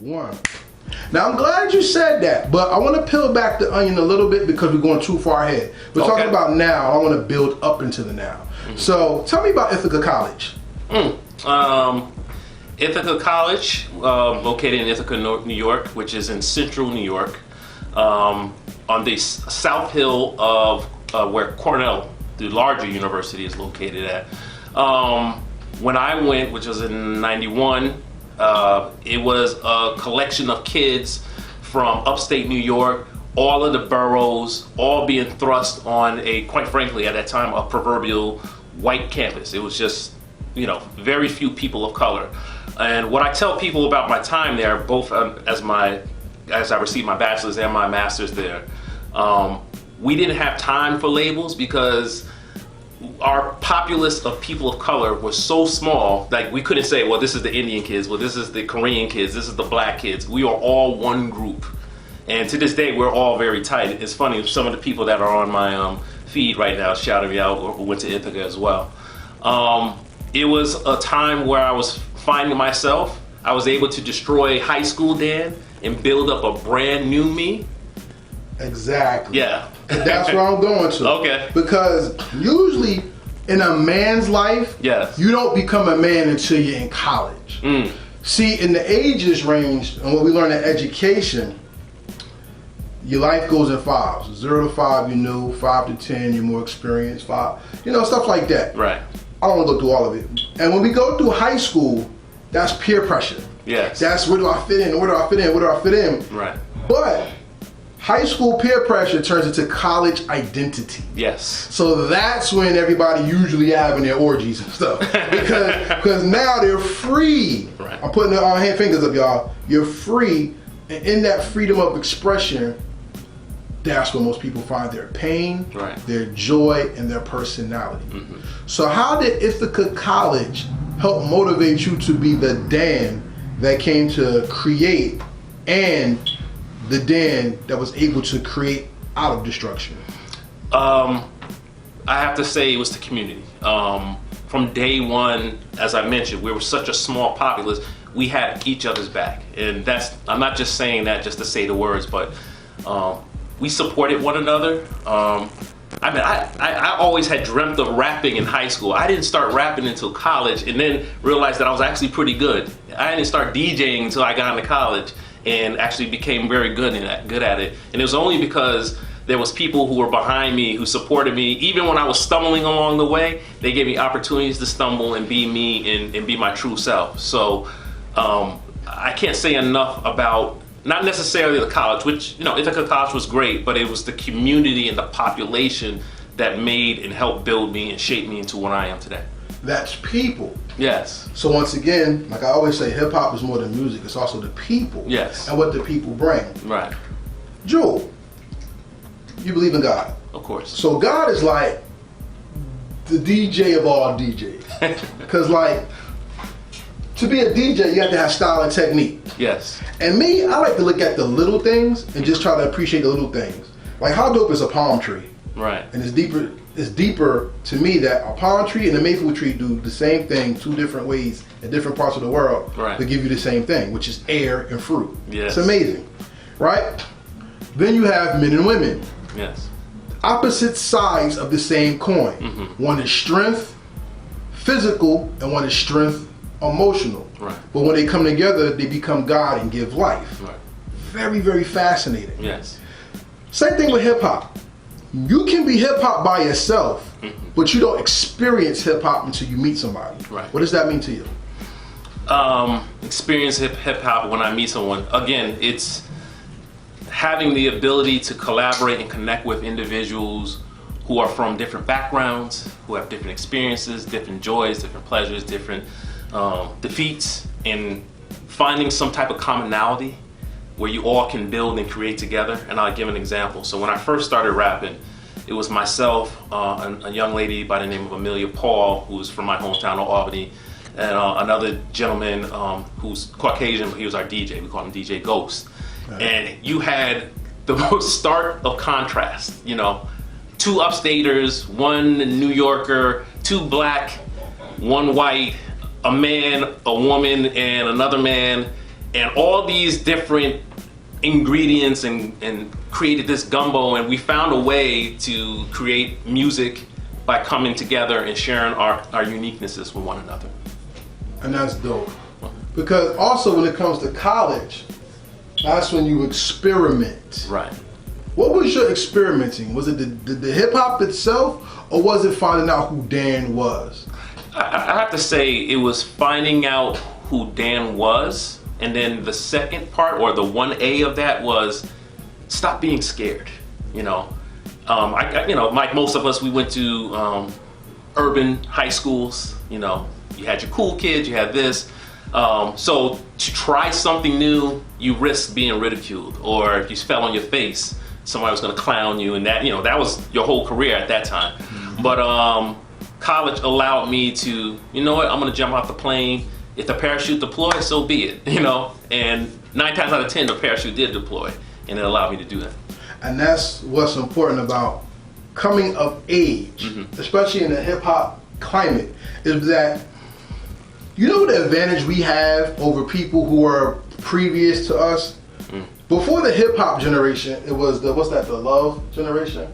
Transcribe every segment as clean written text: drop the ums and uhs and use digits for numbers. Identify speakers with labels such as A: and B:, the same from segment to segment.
A: one. Now, I'm glad you said that, but I want to peel back the onion a little bit because we're going too far ahead. We're talking about now. I want to build up into the now. So, tell me about Ithaca College.
B: Ithaca College, located in Ithaca, New York, which is in central New York, on the south hill of where Cornell, the larger university, is located at. When I went, which was in '91, it was a collection of kids from upstate New York, all of the boroughs, all being thrust on a, quite frankly, at that time, a proverbial white campus. It was just, very few people of color. And what I tell people about my time there, both as I received my bachelor's and my master's there, we didn't have time for labels because our populace of people of color was so small, like we couldn't say, well, this is the Indian kids, well, this is the Korean kids, this is the black kids. We are all one group. And to this day, we're all very tight. It's funny, some of the people that are on my feed right now shouting me out or went to Ithaca as well. It was a time where I was finding myself. I was able to destroy high school Dan and build up a brand new me.
A: Exactly.
B: Yeah.
A: And that's where I'm going to.
B: Okay.
A: Because usually in a man's life,
B: yes,
A: you don't become a man until you're in college. See, in the ages range and what we learn in education, your life goes in fives. 0 to 5, you know, 5 to 10, you're more experienced, 5, stuff like that.
B: Right.
A: I don't want to go through all of it. And when we go through high school, that's peer pressure.
B: Yes.
A: That's where do I fit in? Where do I fit in? Where do I fit in?
B: Right.
A: But high school peer pressure turns into college identity.
B: Yes.
A: So that's when everybody usually having their orgies and stuff. Because now they're free.
B: Right.
A: I'm putting our hand fingers up, y'all. You're free. And in that freedom of expression, that's where most people find their pain,
B: right,
A: their joy, and their personality. So how did Ithaca College help motivate you to be the Dan that came to create and the Dan that was able to create out of destruction?
B: I have to say it was the community. From day one, as I mentioned, we were such a small populace, we had each other's back. And I'm not just saying that just to say the words, but we supported one another. I always had dreamt of rapping in high school. I didn't start rapping until college and then realized that I was actually pretty good. I didn't start DJing until I got into college and actually became very good at it. And it was only because there was people who were behind me, who supported me. Even when I was stumbling along the way, they gave me opportunities to stumble and be me and be my true self. So I can't say enough about not necessarily the college, which, Ithaca College was great, but it was the community and the population that made and helped build me and shape me into what I am today.
A: That's people.
B: Yes.
A: So once again, like I always say, hip hop is more than music, it's also the people.
B: Yes.
A: And what the people bring.
B: Right.
A: Jewel, you believe in God.
B: Of course.
A: So God is like the DJ of all DJs. Because to be a DJ, you have to have style and technique.
B: Yes.
A: And me, I like to look at the little things and just try to appreciate the little things. Like, how dope is a palm tree?
B: Right.
A: And it's deeper to me that a palm tree and a maple tree do the same thing 2 different ways in different parts of the world,
B: right,
A: to give you the same thing, which is air and fruit.
B: Yes.
A: It's amazing, right? Then you have men and women.
B: Yes.
A: Opposite sides of the same coin. One is strength, physical, and one is strength, emotional.
B: Right.
A: But when they come together, they become God and give life.
B: Right.
A: Very, very fascinating.
B: Yes.
A: Same thing with hip hop. You can be hip hop by yourself, but you don't experience hip hop until you meet somebody.
B: Right.
A: What does that mean to you?
B: Experience hip hop when I meet someone. Again, it's having the ability to collaborate and connect with individuals who are from different backgrounds, who have different experiences, different joys, different pleasures, different defeats, and finding some type of commonality where you all can build and create together. And I'll give an example. So when I first started rapping, it was myself, a young lady by the name of Amelia Paul, who's from my hometown of Albany, and another gentleman who's Caucasian, but he was our DJ. We call him DJ Ghost. Right. And you had the most stark of contrast, 2 upstaters, 1 New Yorker, 2 black, 1 white, a man, a woman, and another man. and all these different ingredients and created this gumbo, and we found a way to create music by coming together and sharing our uniquenesses with one another.
A: And that's dope. Because also when it comes to college, that's when you experiment.
B: Right.
A: What was your experimenting? Was it the hip hop itself, or was it finding out who Dan was?
B: I have to say it was finding out who Dan was, and then the second part, or the 1A of that, was stop being scared. You know, like most of us, we went to urban high schools. You know, you had your cool kids, you had this. So to try something new, you risk being ridiculed, or if you fell on your face, somebody was going to clown you, and that was your whole career at that time. Mm-hmm. But college allowed me to, I'm going to jump off the plane. If the parachute deploys, so be it, And 9 times out of 10, the parachute did deploy, and it allowed me to do that.
A: And that's what's important about coming of age, mm-hmm. especially in the hip hop climate, is that the advantage we have over people who are previous to us. Mm. Before the hip hop generation, it was the love generation,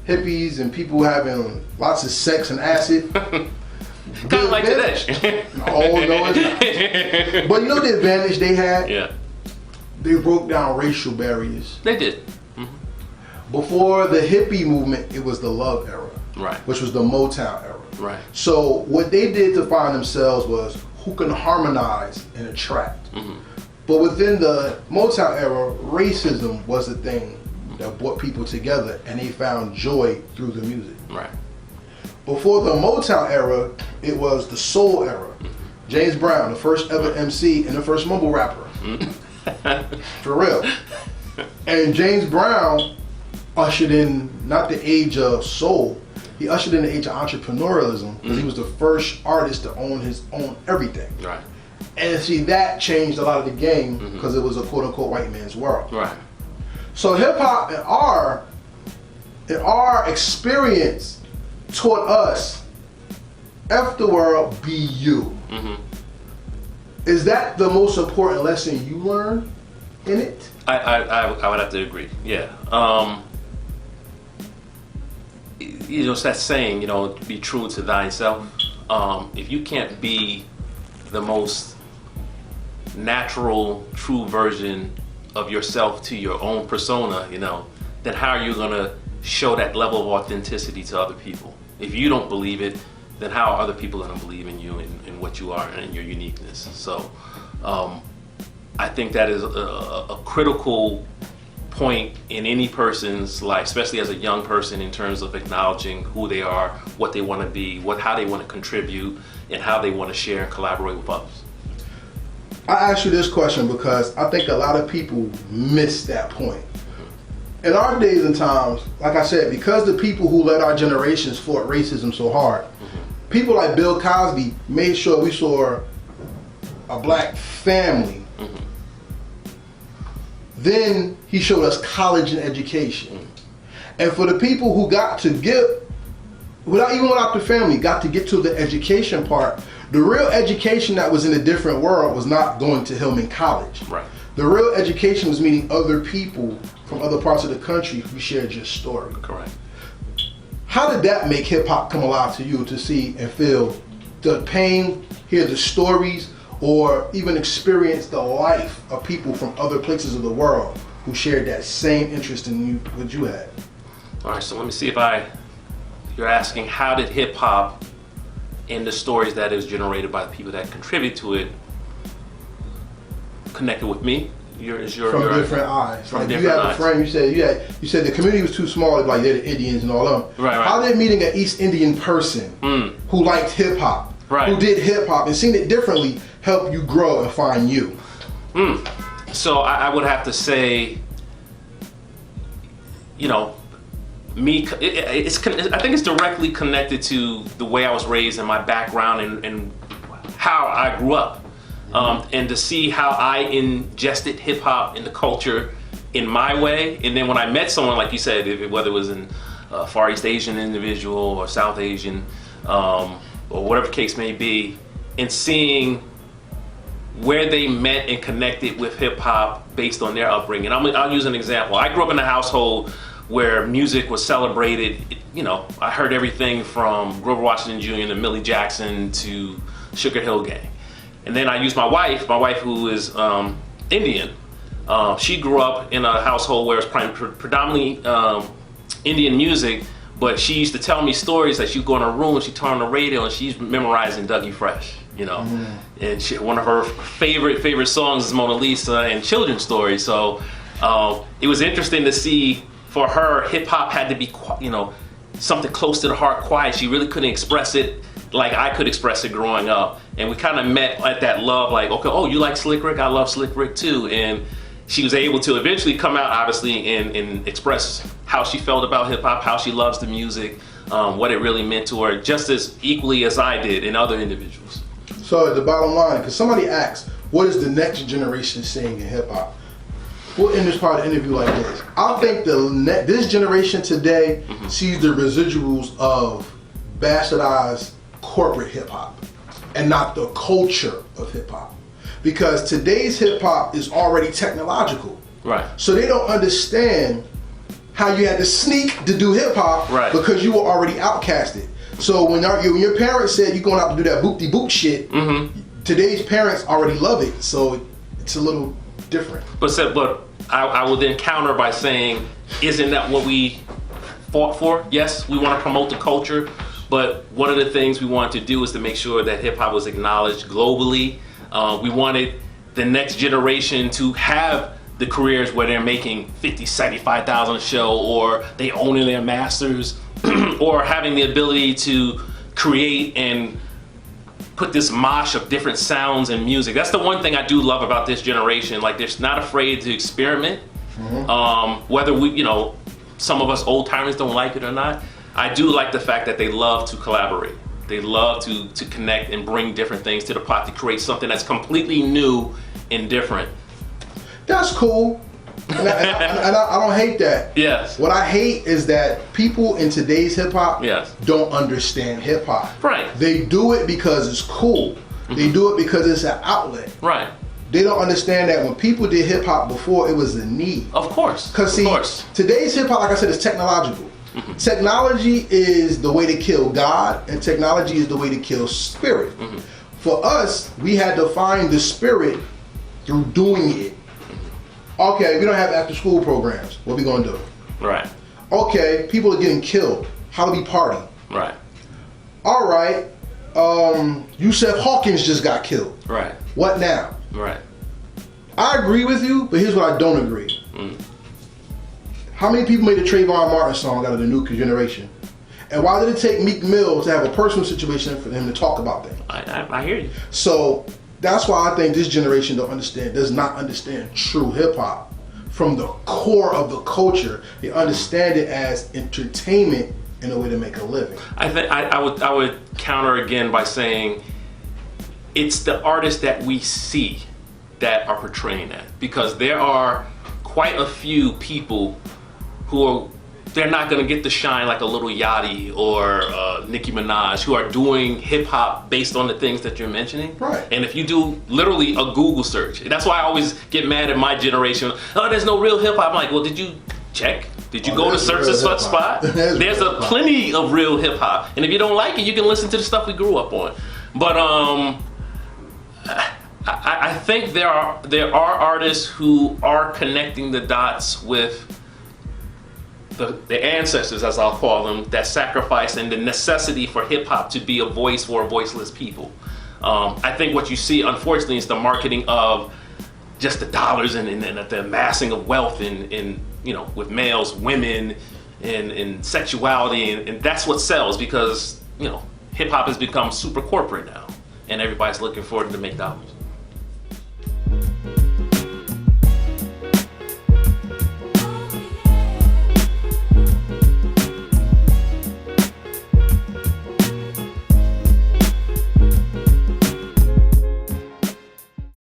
A: hippies and people having lots of sex and acid.
B: Kind of like today.
A: No, it's not. But the advantage they had?
B: Yeah.
A: They broke down racial barriers.
B: They did. Mm-hmm.
A: Before the hippie movement, it was the love era.
B: Right.
A: Which was the Motown era.
B: Right.
A: So what they did to find themselves was who can harmonize and attract. Mm-hmm. But within the Motown era, racism was the thing that brought people together, and they found joy through the music.
B: Right.
A: Before the Motown era, it was the soul era. James Brown, the first ever MC and the first mumble rapper. For real. And James Brown ushered in not the age of soul, he ushered in the age of entrepreneurialism, because he was the first artist to own his own everything.
B: Right.
A: And see, that changed a lot of the game, because it was a quote unquote white man's world.
B: Right.
A: So hip hop in our experience taught us, F the world, be you. Mm-hmm. Is that the most important lesson you learned in it?
B: I would have to agree. Yeah. It's that saying, be true to thyself. If you can't be the most natural, true version of yourself to your own persona, then how are you going to show that level of authenticity to other people? If you don't believe it, then how are other people going to believe in you and what you are and your uniqueness? So I think that is a critical point in any person's life, especially as a young person, in terms of acknowledging who they are, what they want to be, how they want to contribute, and how they want to share and collaborate with others.
A: I ask you this question because I think a lot of people miss that point. In our days and times, like I said, because the people who led our generations fought racism so hard, people like Bill Cosby made sure we saw a black family. Mm-hmm. Then he showed us college and education. Mm-hmm. And for the people who got to without the family, got to get to the education part, the real education that was in a different world was not going to Hillman College.
B: Right.
A: The real education was meeting other people from other parts of the country who shared your story.
B: Correct.
A: How did that make hip hop come alive to you, to see and feel the pain, hear the stories, or even experience the life of people from other places of the world who shared that same interest in you, what you had?
B: All right, so let me see if you're asking how did hip hop and the stories that is generated by the people that contribute to it connected with me? From
A: different eyes. Like you have a friend, you said the community was too small, like they're the Indians and all of them.
B: Right.
A: How did meeting an East Indian person who liked hip hop, who did hip hop and seen it differently, help you grow and find you?
B: So I would have to say, me. I think it's directly connected to the way I was raised and my background and how I grew up. And to see how I ingested hip hop in the culture in my way, and then when I met someone, like you said, whether it was in Far East Asian individual or South Asian, or whatever the case may be, and seeing where they met and connected with hip hop based on their upbringing. I'll use an example. I grew up in a household where music was celebrated. You know, I heard everything from Grover Washington Jr. to Millie Jackson to Sugar Hill Gang. And then I used my wife who is Indian. She grew up in a household where it's predominantly Indian music, but she used to tell me stories that she'd go in her room, she'd turn on the radio, and she's memorizing Dougie Fresh, you know. And one of her favorite songs is Mona Lisa and children's stories. So it was interesting to see, for her, hip hop had to be, you know, something close to the heart, quiet. She really couldn't express it like I could express it growing up. And we kind of met at that love, like, okay, oh, you like Slick Rick? I love Slick Rick too. And she was able to eventually come out, obviously, and express how she felt about hip hop, how she loves the music, what it really meant to her, just as equally as I did and other individuals.
A: So at the bottom line, because somebody asked, what is the next generation saying in hip hop? We'll end this part of the interview like this. I think this generation today sees the residuals of bastardized corporate hip hop and not the culture of hip hop. Because today's hip hop is already technological.
B: Right.
A: So they don't understand how you had to sneak to do hip hop because you were already outcasted. So when your parents said you're going out to do that boop-de-boop shit, today's parents already love it. So it's a little different.
B: But I will then counter by saying, isn't that what we fought for? Yes, we want to promote the culture, but one of the things we wanted to do is to make sure that hip hop was acknowledged globally. We wanted the next generation to have the careers where they're making $50,000, $75,000 a show, or they owning their masters, or having the ability to create and put this mosh of different sounds and music. That's the one thing I do love about this generation. Like, they're not afraid to experiment. Whether we, you know, some of us old timers don't like it or not, I do like the fact that they love to collaborate. They love to connect and bring different things to the pot to create something that's completely new and different.
A: That's cool. And I don't hate that.
B: Yes.
A: What I hate is that people in today's hip hop don't understand hip hop.
B: Right.
A: They do it because it's cool. They do it because it's an outlet.
B: Right.
A: They don't understand that when people did hip hop before, it was a need.
B: Of course.
A: Because see, today's hip hop, like I said, is technological. Technology is the way to kill God, and technology is the way to kill spirit. For us, we had to find the spirit through doing it. Okay, we don't have after school programs. What are we gonna do?
B: Right.
A: Okay, people are getting killed. How do we party?
B: Right.
A: All right, Yusef Hawkins just got killed.
B: Right.
A: What now?
B: Right.
A: I agree with you, but here's what I don't agree. How many people made a Trayvon Martin song out of the new generation? And why did it take McNeal to have a personal situation for him to talk about that?
B: I hear you.
A: So that's why I think this generation does not understand true hip hop from the core of the culture. They understand it as entertainment in a way to make a living.
B: I think I would counter again by saying it's the artists that we see that are portraying that, because there are quite a few people who they're not going to get the shine like a Lil Yachty or Nicki Minaj, who are doing hip hop based on the things that you're mentioning.
A: Right.
B: And if you do literally a Google search, that's why I always get mad at my generation. Oh, there's no real hip hop. I'm like, well, did you check? Did you go to search this spot? There's a plenty of real hip hop, and if you don't like it, you can listen to the stuff we grew up on. But I think there are artists who are connecting the dots with the ancestors, as I'll call them, that sacrifice and the necessity for hip hop to be a voice for voiceless people. I think what you see, unfortunately, is the marketing of just the dollars and the amassing of wealth in you know, with males, women, and sexuality, and that's what sells, because, you know, hip hop has become super corporate now, and everybody's looking for it to make dollars.